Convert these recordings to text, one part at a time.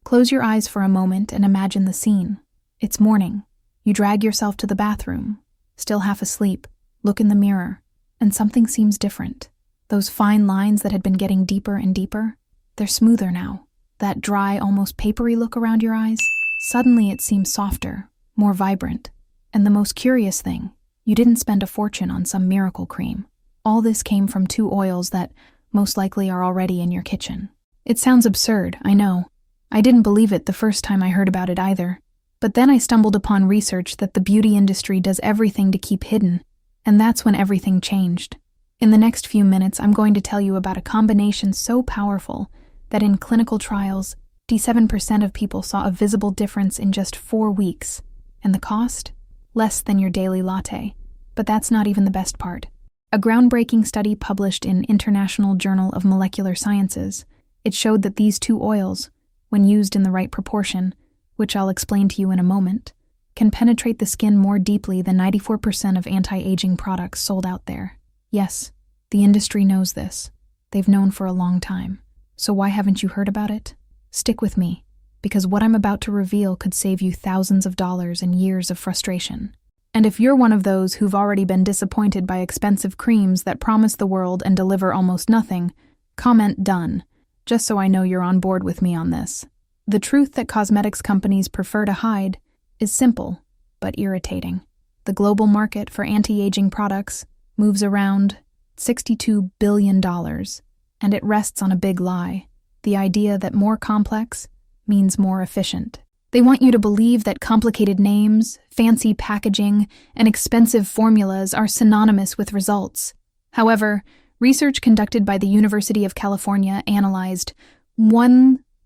Close your eyes for a moment and imagine the scene. It's morning. You drag yourself to the bathroom. Still half asleep, look in the mirror, and something seems different. Those fine lines that had been getting deeper and deeper, they're smoother now. That dry, almost papery look around your eyes, suddenly it seems softer, more vibrant. And the most curious thing, you didn't spend a fortune on some miracle cream. All this came from 2 oils that most likely are already in your kitchen. It sounds absurd, I know. I didn't believe it the first time I heard about it either. But then I stumbled upon research that the beauty industry does everything to keep hidden, and that's when everything changed. In the next few minutes, I'm going to tell you about a combination so powerful that in clinical trials, 57% of people saw a visible difference in just 4 weeks. And the cost? Less than your daily latte. But that's not even the best part. A groundbreaking study published in International Journal of Molecular Sciences, it showed that these 2 oils, when used in the right proportion, which I'll explain to you in a moment, can penetrate the skin more deeply than 94% of anti-aging products sold out there. Yes, the industry knows this. They've known for a long time. So why haven't you heard about it? Stick with me, because what I'm about to reveal could save you thousands of dollars and years of frustration. And if you're one of those who've already been disappointed by expensive creams that promise the world and deliver almost nothing, comment "done," just so I know you're on board with me on this. The truth that cosmetics companies prefer to hide is simple, but irritating. The global market for anti-aging products moves around $62 billion, and it rests on a big lie, the idea that more complex means more efficient. They want you to believe that complicated names, fancy packaging, and expensive formulas are synonymous with results. However, research conducted by the University of California analyzed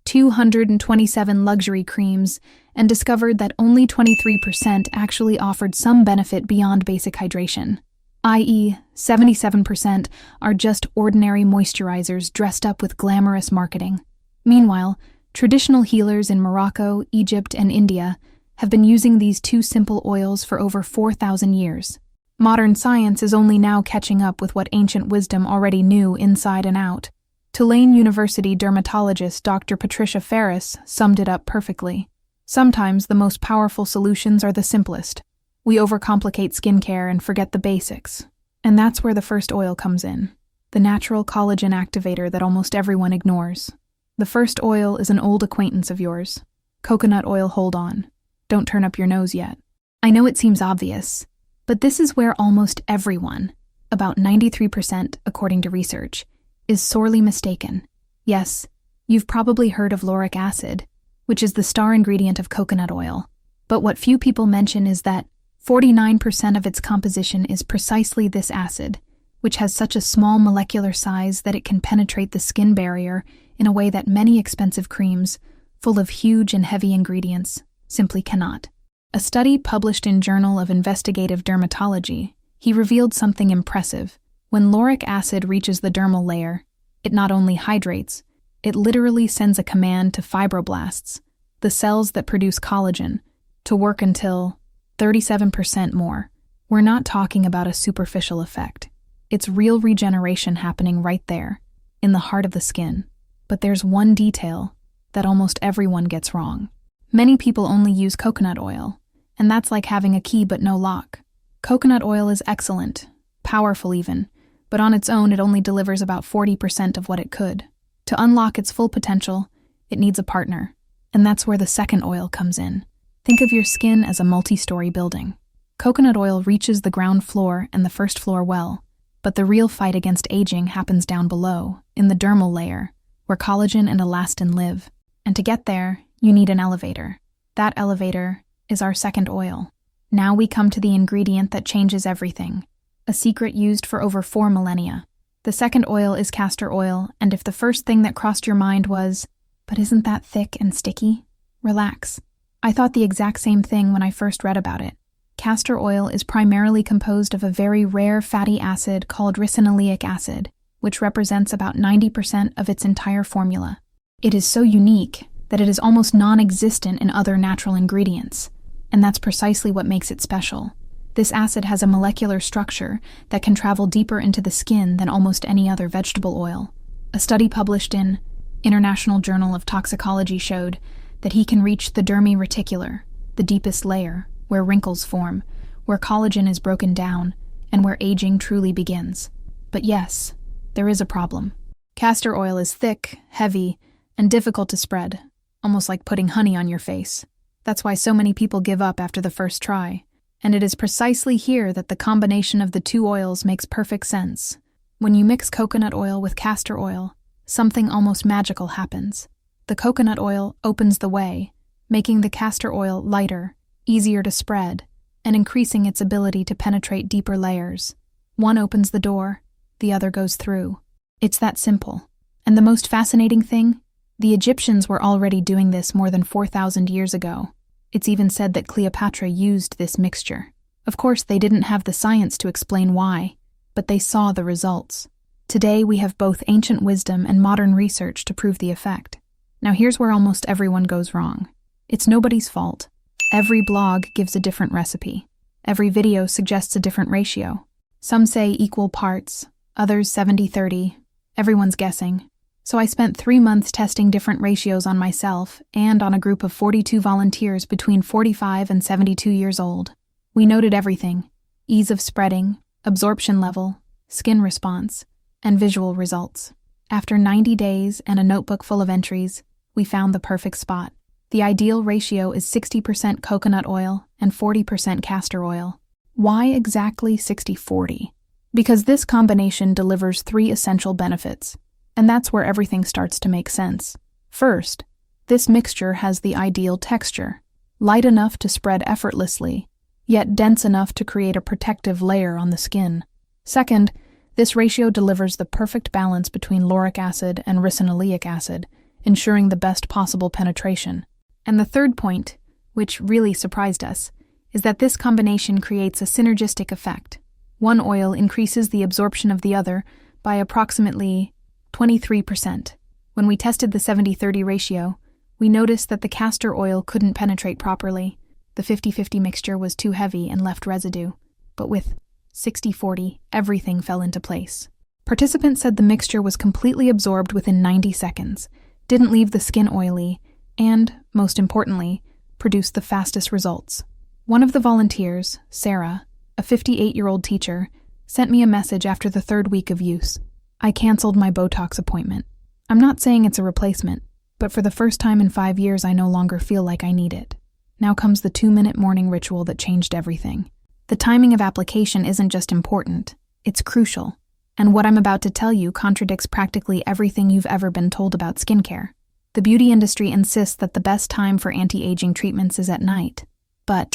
227 luxury creams and discovered that only 23% actually offered some benefit beyond basic hydration, i.e., 77% are just ordinary moisturizers dressed up with glamorous marketing. Meanwhile, traditional healers in Morocco, Egypt, and India have been using these 2 simple oils for over 4,000 years. Modern science is only now catching up with what ancient wisdom already knew inside and out. Tulane University dermatologist Dr. Patricia Ferris summed it up perfectly. Sometimes the most powerful solutions are the simplest. We overcomplicate skincare and forget the basics. And that's where the first oil comes in, the natural collagen activator that almost everyone ignores. The first oil is an old acquaintance of yours. Coconut oil. Hold on. Don't turn up your nose yet. I know it seems obvious, but this is where almost everyone, about 93% according to research, is sorely mistaken. Yes, you've probably heard of lauric acid, which is the star ingredient of coconut oil. But what few people mention is that 49% of its composition is precisely this acid, which has such a small molecular size that it can penetrate the skin barrier in a way that many expensive creams, full of huge and heavy ingredients, simply cannot. A study published in Journal of Investigative Dermatology, he revealed something impressive. When lauric acid reaches the dermal layer, it not only hydrates, it literally sends a command to fibroblasts, the cells that produce collagen, to work until 37% more. We're not talking about a superficial effect. It's real regeneration happening right there, in the heart of the skin. But there's one detail that almost everyone gets wrong. Many people only use coconut oil, and that's like having a key but no lock. Coconut oil is excellent, powerful even, but on its own it only delivers about 40% of what it could. To unlock its full potential, it needs a partner, and that's where the second oil comes in. Think of your skin as a multi-story building. Coconut oil reaches the ground floor and the first floor well, but the real fight against aging happens down below, in the dermal layer, where collagen and elastin live. And to get there, you need an elevator. That elevator is our second oil. Now we come to the ingredient that changes everything, a secret used for over 4 millennia. The second oil is castor oil, and if the first thing that crossed your mind was, "But isn't that thick and sticky?" Relax. I thought the exact same thing when I first read about it. Castor oil is primarily composed of a very rare fatty acid called ricinoleic acid, which represents about 90% of its entire formula. It is so unique that it is almost non-existent in other natural ingredients, and that's precisely what makes it special. This acid has a molecular structure that can travel deeper into the skin than almost any other vegetable oil. A study published in International Journal of Toxicology showed that he can reach the dermi reticular, the deepest layer, where wrinkles form, where collagen is broken down, and where aging truly begins. But yes, there is a problem. Castor oil is thick, heavy, and difficult to spread, almost like putting honey on your face. That's why so many people give up after the first try. And it is precisely here that the combination of the two oils makes perfect sense. When you mix coconut oil with castor oil, something almost magical happens. The coconut oil opens the way, making the castor oil lighter, easier to spread, and increasing its ability to penetrate deeper layers. One opens the door, the other goes through. It's that simple. And the most fascinating thing? The Egyptians were already doing this more than 4,000 years ago. It's even said that Cleopatra used this mixture. Of course, they didn't have the science to explain why, but they saw the results. Today, we have both ancient wisdom and modern research to prove the effect. Now here's where almost everyone goes wrong. It's nobody's fault. Every blog gives a different recipe. Every video suggests a different ratio. Some say equal parts, others 70-30. Everyone's guessing. So I spent 3 months testing different ratios on myself and on a group of 42 volunteers between 45 and 72 years old. We noted everything: ease of spreading, absorption level, skin response, and visual results. After 90 days and a notebook full of entries, we found the perfect spot. The ideal ratio is 60% coconut oil and 40% castor oil. Why exactly 60-40? Because this combination delivers 3 essential benefits. And that's where everything starts to make sense. First, this mixture has the ideal texture, light enough to spread effortlessly, yet dense enough to create a protective layer on the skin. Second, this ratio delivers the perfect balance between lauric acid and ricinoleic acid, ensuring the best possible penetration. And the third point, which really surprised us, is that this combination creates a synergistic effect. One oil increases the absorption of the other by approximately 23%. When we tested the 70-30 ratio, we noticed that the castor oil couldn't penetrate properly. The 50-50 mixture was too heavy and left residue. But with 60-40, everything fell into place. Participants said the mixture was completely absorbed within 90 seconds, didn't leave the skin oily, and, most importantly, produced the fastest results. One of the volunteers, Sarah, a 58-year-old teacher, sent me a message after the 3rd week of use. I canceled my Botox appointment. I'm not saying it's a replacement, but for the first time in 5 years I no longer feel like I need it. Now comes the 2-minute morning ritual that changed everything. The timing of application isn't just important, it's crucial. And what I'm about to tell you contradicts practically everything you've ever been told about skincare. The beauty industry insists that the best time for anti-aging treatments is at night. But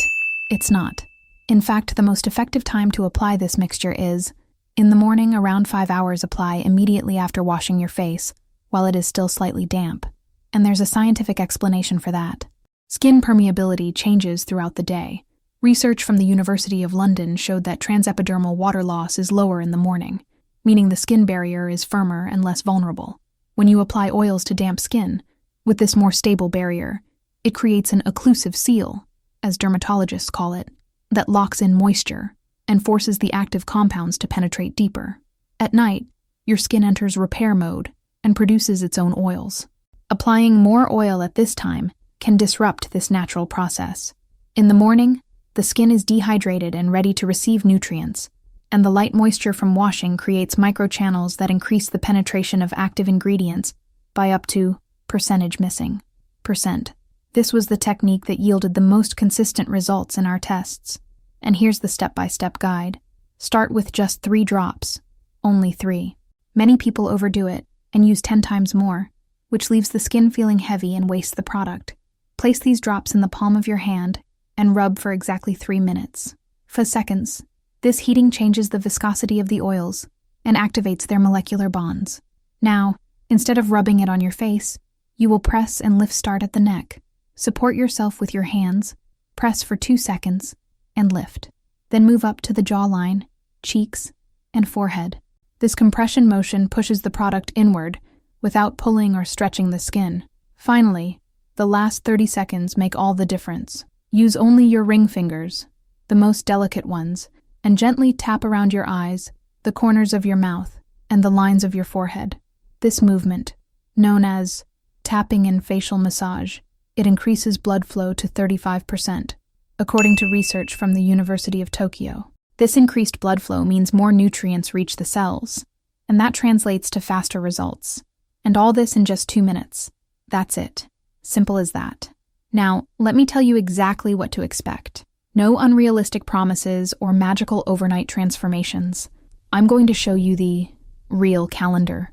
it's not. In fact, the most effective time to apply this mixture is in the morning. Around 5 hours. Apply immediately after washing your face, while it is still slightly damp. And there's a scientific explanation for that. Skin permeability changes throughout the day. Research from the University of London showed that transepidermal water loss is lower in the morning, meaning the skin barrier is firmer and less vulnerable. When you apply oils to damp skin, with this more stable barrier, it creates an occlusive seal, as dermatologists call it, that locks in moisture and forces the active compounds to penetrate deeper. At night, your skin enters repair mode and produces its own oils. Applying more oil at this time can disrupt this natural process. In the morning, the skin is dehydrated and ready to receive nutrients, and the light moisture from washing creates microchannels that increase the penetration of active ingredients by up to percentage missing. %. This was the technique that yielded the most consistent results in our tests. And here's the step-by-step guide. Start with just 3 drops. Only 3. Many people overdo it and use 10 times more, which leaves the skin feeling heavy and wastes the product. Place these drops in the palm of your hand and rub for exactly 3 minutes. For seconds, this heating changes the viscosity of the oils and activates their molecular bonds. Now, instead of rubbing it on your face, you will press and lift. Start at the neck. Support yourself with your hands, press for 2 seconds, and lift. Then move up to the jawline, cheeks, and forehead. This compression motion pushes the product inward without pulling or stretching the skin. Finally, the last 30 seconds make all the difference. Use only your ring fingers, the most delicate ones, and gently tap around your eyes, the corners of your mouth, and the lines of your forehead. This movement, known as tapping and facial massage, It increases blood flow to 35%, according to research from the University of Tokyo. This increased blood flow means more nutrients reach the cells, and that translates to faster results. And all this in just 2 minutes. That's it. Simple as that. Now, let me tell you exactly what to expect. No unrealistic promises or magical overnight transformations. I'm going to show you the real calendar.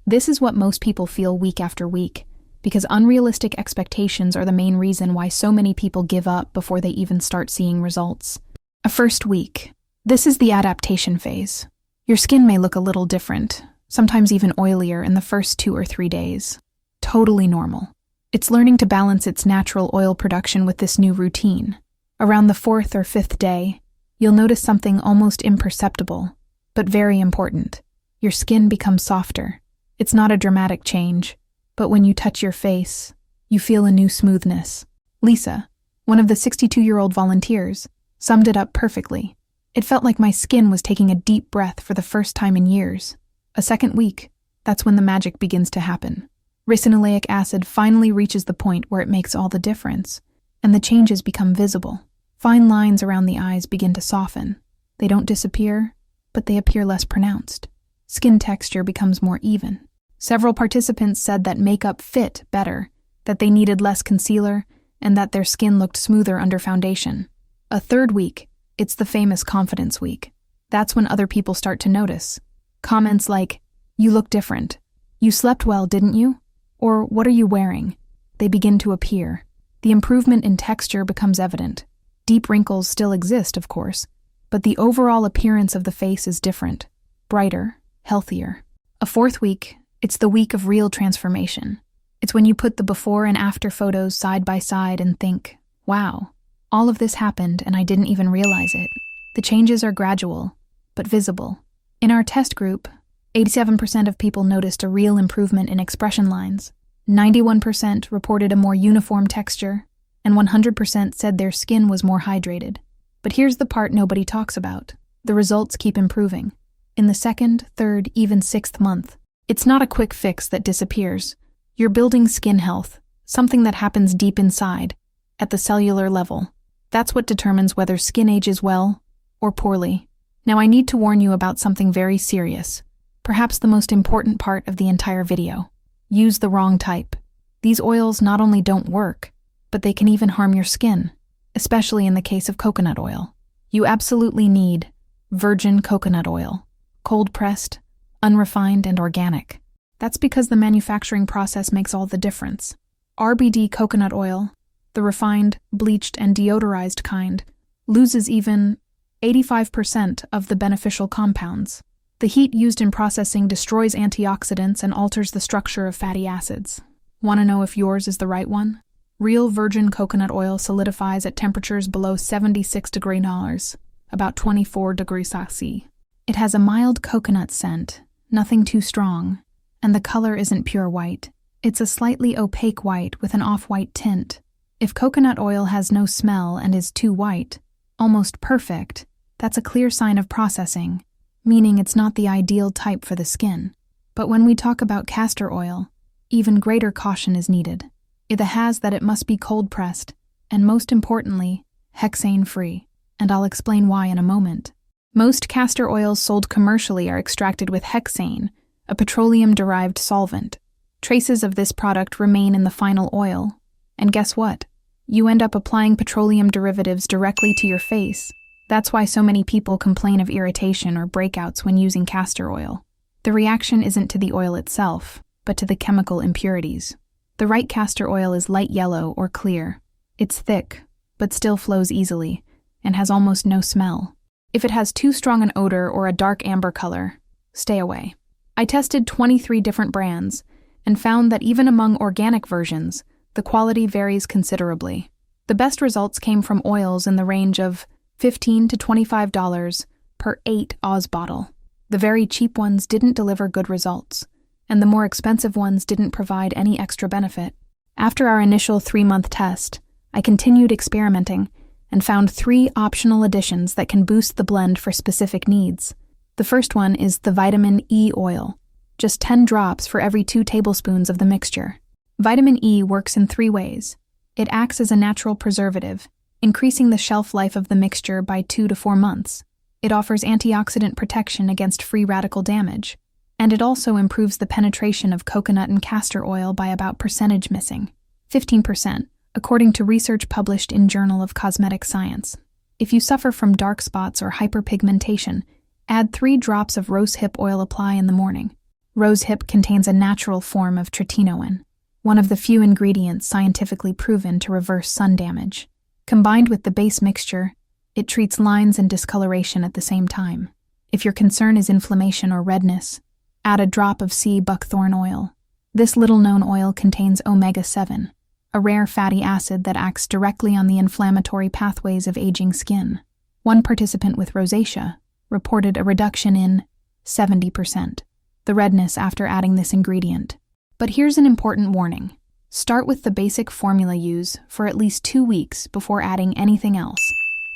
This is what most people feel week after week, because unrealistic expectations are the main reason why so many people give up before they even start seeing results. A first week. This is the adaptation phase. Your skin may look a little different, sometimes even oilier in the first 2 or 3 days. Totally normal. It's learning to balance its natural oil production with this new routine. Around the 4th or 5th day, you'll notice something almost imperceptible, but very important. Your skin becomes softer. It's not a dramatic change, but when you touch your face, you feel a new smoothness. Lisa, one of the 62-year-old volunteers, summed it up perfectly. It felt like my skin was taking a deep breath for the first time in years. A second week, that's when the magic begins to happen. Ricinoleic acid finally reaches the point where it makes all the difference, and the changes become visible. Fine lines around the eyes begin to soften. They don't disappear, but they appear less pronounced. Skin texture becomes more even. Several participants said that makeup fit better, that they needed less concealer, and that their skin looked smoother under foundation. A third week, it's the famous confidence week. That's when other people start to notice. Comments like, "You look different," "You slept well, didn't you?" or "What are you wearing?" They begin to appear. The improvement in texture becomes evident. Deep wrinkles still exist, of course, but the overall appearance of the face is different, brighter, healthier. A fourth week, it's the week of real transformation. It's when you put the before and after photos side by side and think, wow, all of this happened and I didn't even realize it. The changes are gradual, but visible. In our test group, 87% of people noticed a real improvement in expression lines. 91% reported a more uniform texture, and 100% said their skin was more hydrated. But here's the part nobody talks about. The results keep improving. In the 2nd, 3rd, even 6th month, it's not a quick fix that disappears. You're building skin health, something that happens deep inside, at the cellular level. That's what determines whether skin ages well or poorly. Now I need to warn you about something very serious, perhaps the most important part of the entire video. Use the wrong type. These oils not only don't work, but they can even harm your skin, especially in the case of coconut oil. You absolutely need virgin coconut oil, cold-pressed, unrefined, and organic. That's because the manufacturing process makes all the difference. RBD coconut oil, the refined, bleached, and deodorized kind, loses even 85% of the beneficial compounds. The heat used in processing destroys antioxidants and alters the structure of fatty acids. Want to know if yours is the right one? Real virgin coconut oil solidifies at temperatures below 76 degrees Celsius, about 24 degrees Celsius. It has a mild coconut scent, nothing too strong, and the color isn't pure white. It's a slightly opaque white with an off-white tint. If coconut oil has no smell and is too white, almost perfect, that's a clear sign of processing, meaning it's not the ideal type for the skin. But when we talk about castor oil, even greater caution is needed. It has that it must be cold-pressed, and most importantly, hexane-free, and I'll explain why in a moment. Most castor oils sold commercially are extracted with hexane, a petroleum-derived solvent. Traces of this product remain in the final oil, and guess what? You end up applying petroleum derivatives directly to your face. That's why so many people complain of irritation or breakouts when using castor oil. The reaction isn't to the oil itself, but to the chemical impurities. The right castor oil is light yellow or clear. It's thick, but still flows easily, and has almost no smell. If it has too strong an odor or a dark amber color, stay away. I tested 23 different brands, and found that even among organic versions, the quality varies considerably. The best results came from oils in the range of $15 to $25 per 8 Oz bottle. The very cheap ones didn't deliver good results, and the more expensive ones didn't provide any extra benefit. After our initial 3-month test, I continued experimenting and found 3 optional additions that can boost the blend for specific needs. The first one is the vitamin E oil, just 10 drops for every 2 tablespoons of the mixture. Vitamin E works in 3 ways. It acts as a natural preservative, increasing the shelf life of the mixture by 2 to 4 months. It offers antioxidant protection against free radical damage, and it also improves the penetration of coconut and castor oil by about percentage missing, 15%, according to research published in Journal of Cosmetic Science. If you suffer from dark spots or hyperpigmentation, add 3 drops of rosehip oil. Apply in the morning. Rosehip contains a natural form of tretinoin, one of the few ingredients scientifically proven to reverse sun damage. Combined with the base mixture, it treats lines and discoloration at the same time. If your concern is inflammation or redness, add a drop of sea buckthorn oil. This little-known oil contains omega-7, a rare fatty acid that acts directly on the inflammatory pathways of aging skin. One participant with rosacea reported a reduction in 70% the redness after adding this ingredient. But here's an important warning. Start with the basic formula use for at least 2 weeks before adding anything else.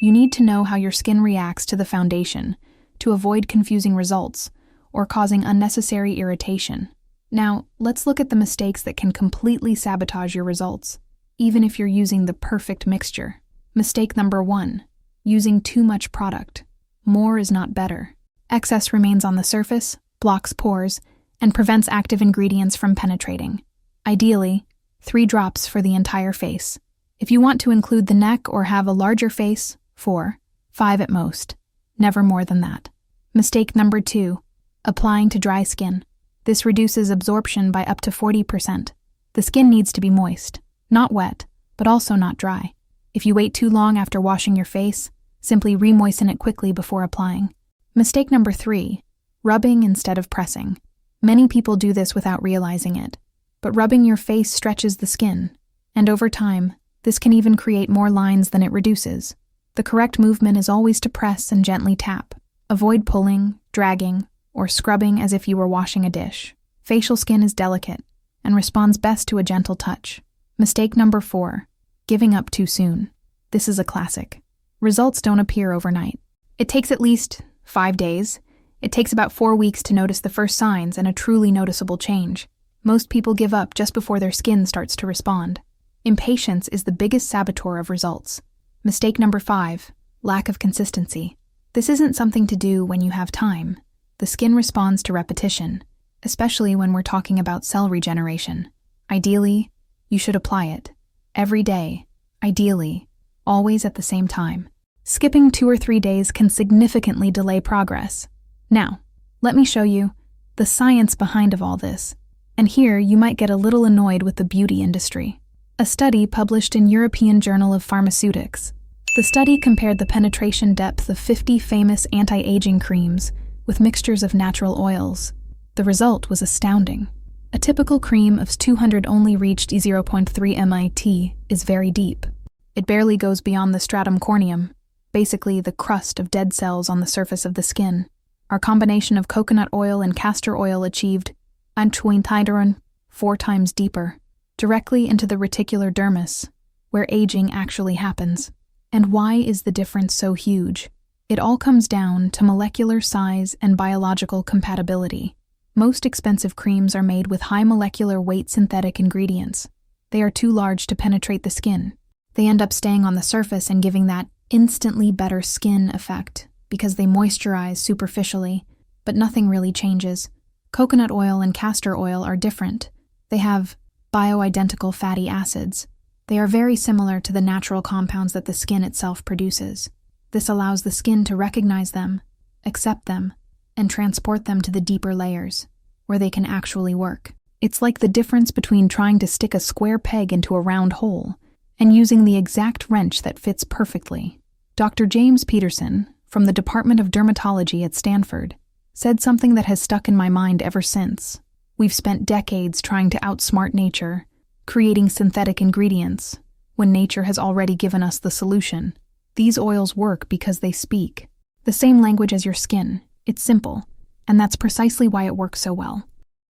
You need to know how your skin reacts to the foundation to avoid confusing results or causing unnecessary irritation. Now, let's look at the mistakes that can completely sabotage your results, even if you're using the perfect mixture. Mistake number 1, using too much product. More is not better. Excess remains on the surface, blocks pores, and prevents active ingredients from penetrating. Ideally, 3 drops for the entire face. If you want to include the neck or have a larger face, 4, 5 at most. Never more than that. Mistake number 2, applying to dry skin. This reduces absorption by up to 40%. The skin needs to be moist, not wet, but also not dry. If you wait too long after washing your face, simply re-moisten it quickly before applying. Mistake number 3, rubbing instead of pressing. Many people do this without realizing it, but rubbing your face stretches the skin, and over time, this can even create more lines than it reduces. The correct movement is always to press and gently tap. Avoid pulling, dragging, or scrubbing as if you were washing a dish. Facial skin is delicate and responds best to a gentle touch. Mistake number 4, giving up too soon. This is a classic. Results don't appear overnight. It takes at least 5 days. It takes about 4 weeks to notice the first signs and a truly noticeable change. Most people give up just before their skin starts to respond. Impatience is the biggest saboteur of results. Mistake number 5, lack of consistency. This isn't something to do when you have time. The skin responds to repetition, especially when we're talking about cell regeneration. Ideally, you should apply it every day, ideally, always at the same time. Skipping 2 or 3 days can significantly delay progress. Now, let me show you the science behind all this. And here you might get a little annoyed with the beauty industry. A study published in European Journal of Pharmaceutics. The study compared the penetration depth of 50 famous anti-aging creams with mixtures of natural oils. The result was astounding. A typical cream of 200 only reached 0.3 MIT is very deep. It barely goes beyond the stratum corneum, basically the crust of dead cells on the surface of the skin. Our combination of coconut oil and castor oil achieved 4 times deeper, directly into the reticular dermis, where aging actually happens. And why is the difference so huge? It all comes down to molecular size and biological compatibility. Most expensive creams are made with high molecular weight synthetic ingredients. They are too large to penetrate the skin. They end up staying on the surface and giving that instantly better skin effect because they moisturize superficially, but nothing really changes. Coconut oil and castor oil are different. They have bioidentical fatty acids. They are very similar to the natural compounds that the skin itself produces. This allows the skin to recognize them, accept them, and transport them to the deeper layers, where they can actually work. It's like the difference between trying to stick a square peg into a round hole and using the exact wrench that fits perfectly. Dr. James Peterson, from the Department of Dermatology at Stanford, said something that has stuck in my mind ever since. We've spent decades trying to outsmart nature, creating synthetic ingredients, when nature has already given us the solution. These oils work because they speak the same language as your skin. It's simple, and that's precisely why it works so well.